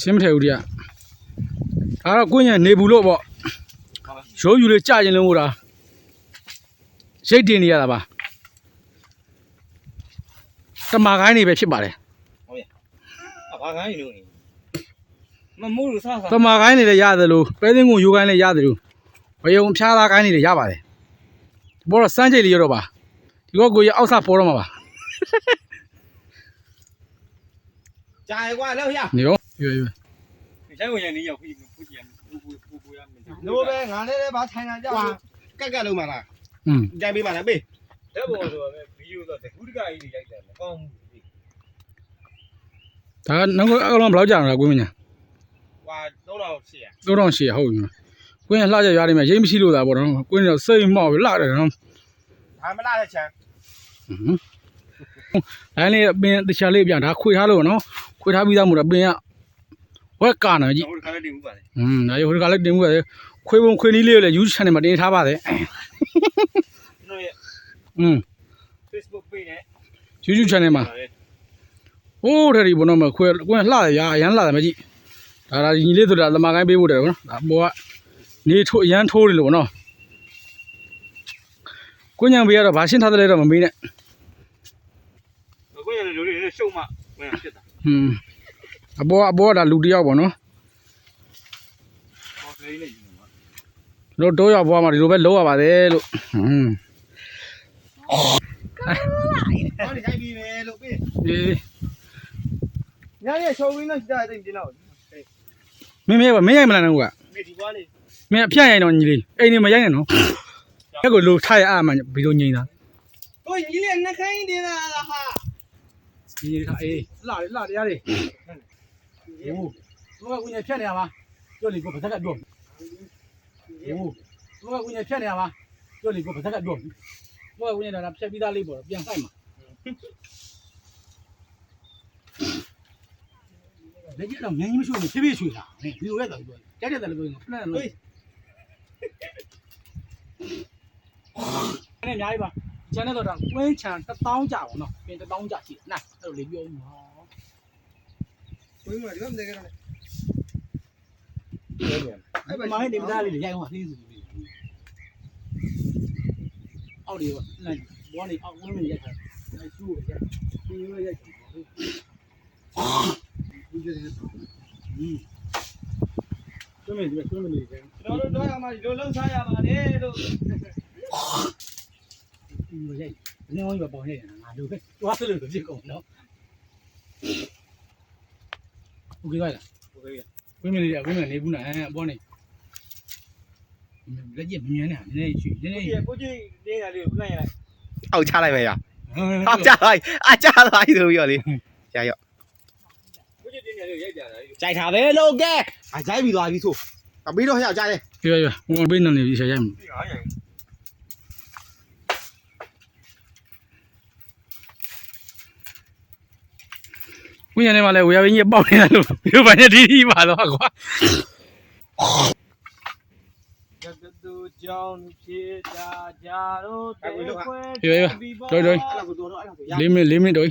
ရှင်းမထဲဘူးတရားဒါတော့ကိုညံနေဘူးလို့ပေါ့ရိုးယူလေးကြာရင်လုံးဟိုတာရိတ်တင်နေရတာပါတမာခိုင်းနေပဲဖြစ်ပါတယ်ဟုတ်ရဲ့ဘာခိုင်းနေလို့မမိုးလို့စားတမာခိုင်းနေလည်းရတယ်လို့ပဲသိန်းကိုယူခိုင်းလည်းရတယ်လို့ဘယုံဖျားသားခိုင်းနေလည်းရပါတယ်ဘောတော့စမ်းကြိတ်လေးရတော့ပါဒီကောကိုရအောက်စားပေါ်တော့မှာပါကြာရကွာလောက်ရနေရောရွေးဆိုင်ဝင်ရနေရောက်ပြီးပူရမယ်လို့ပဲငါလည်းဘာထိုင်တာကြောက်ကက်ကလုံးမလားကြိုင်ပေးပါလားပေးတဲ့ဘောဆိုတော့ဗီဒီယိုဆိုတကူတကကြီးတွေရိုက်တယ်မကောင်းဘူးဒါနောက်အကောင်ဘယ်လောက်ကြာလဲကိုမညာဟွာ3800ဟုတ်ပြီကိုင်းလှကြရွာနေမှာရိတ်မရှိလို့သာပေါ့နော်ကိုင်းတော့စိတ်မောက်လှတယ်နော်ဒါမလှတဲ့ချမ်းဒါလေးပင်တခြားလေးပြန်ဒါခွေထားလို့နော်ခွေထားပြီးသားမို့တော့ပင်ကဝက်ကနော်ကြည့်ဟိုတခါလေးတင်မှုပါလေဒါရဟိုတခါလေးတင်မှုပါလေခွေပုံခွေနီးလေးကိုလည်း YouTube channel မှာတင်ထားပါတယ်ကျွန်တော်ရဲ့Facebook page နဲ့ YouTube channel မှာဟိုးတယ်ဒီဘုံတော့မခွေကိုင်းလှတယ်ရာအရန်လှတယ်မကြည့်ဒါညီလေးဆိုတာသမာကိုင်းပေးဖို့တယ်နော်ဒါဘောကနေထိုးအရန်ထိုးတယ်လို့နော်ကိုညံပေးရတော့ဘာရှင်းထားတယ်လဲတော့မမေးနဲ့ကိုညံလူတွေရှုံမှကိုညံဖြစ်တာအဘောဒါလူတယောက်ပေါ့နော်ဟောကလေးနဲ့ယူမှာတို့တော့ရောက်ဘွားမှာဒီလိုပဲလုံးရပါတယ်လို့ဟောဒီခိုင်းပြီးပဲလို့ပြီးညရဲ့ရှုံးရင်းနဲ့ရှာတဲ့တင်တော့မင်းရိုက်မလားနော်ကွာမေဒီပွားလေးမင်းအဖြတ်ရိုက်တော့ညီလေးအိမ်နေမရိုက်နဲ့နော်အဲ့ကိုလိုထားရအားမှဘီလိုငိမ့်တာကိုညီလေးနှခိုင်းတင်တာဟာညီလေးထားအေးလှတရားလေးဟိုကကိုညဖြတ်နေရပါပြောလေကိုပါဇက်ကပြောဟိုကကိုညဖြတ်နေရပါပြောလေကိုပါဇက်ကပြောဟိုကကိုညဒါဖြတ်ပြီးသားလေးပေါ့ပြန်ဆိုင်မှာလက်ကျတော့ငင်းကြီးမရှိဘူးဖြည်းဖြည်းရွှေ့တာဟဲ့ဒီလိုရက်တော့ပြောကြက်တဲ့တယ်လို့ပြောဖက်လို့အဲ့အများကြီးပါကျန်တဲ့တော့ကွင်းချံ1000ကြာပါတော့ပြင်1000ကြာရှိတယ်နာအဲ့လိုလေးပြောဦးမှာကိုင်းမဒီမှာမတကယ်တော့အဲ့ဘာမှနေမသားလေးရိုက်အောင်သေးစုပြီးအောက်ဒီဘောနေအောက်ဝင်းနေရိုက်တာရှူးရိုက်ပြီးရိုက်ဘူးကြည့်တယ်ကျွမ်းနေတယ်ကျွန်တော်တို့တော့မှဒီလိုလှုပ်ရှားရပါတယ်လို့ရိုက်နေအောင်ရပေါင်းရိုက်ငါတို့ပဲသွားစလို့ဖြစ်ကုန်နော်โอเคလားโอเคရဝင်းမလေးနေဘူးနာဘောနေလက်ကျမြင်နေတာနည်းနည်းရွှေနည်းနည်းကိုကြီးနေတာလေးကိုလိုက်ရလိုက်အောက်ချလိုက်မယ်ရအောက်ချလိုက်အချလိုက်ဆိုပြီးတော့လေရရော့ကိုကြီးနေတာလေးရိုက်ကြတာကြိုက်တာပဲလို့ကဲအကြိုက်ပြီးသွားပြီဆိုပြီးတော့ဟဲ့အောင်ကြတယ်ပြဟိုဘေးနေနေရှာရိုက်မှာဝင်းရနေမှာလဲဝေယဝင်းကြီးပေါက်နေတာလို့ဒီလိုဘာနဲ့ဒီပါတော့ကွာရတတူကြောင်းဖြစ်တာကြတော့တွေ့လေးမိနစ်တော့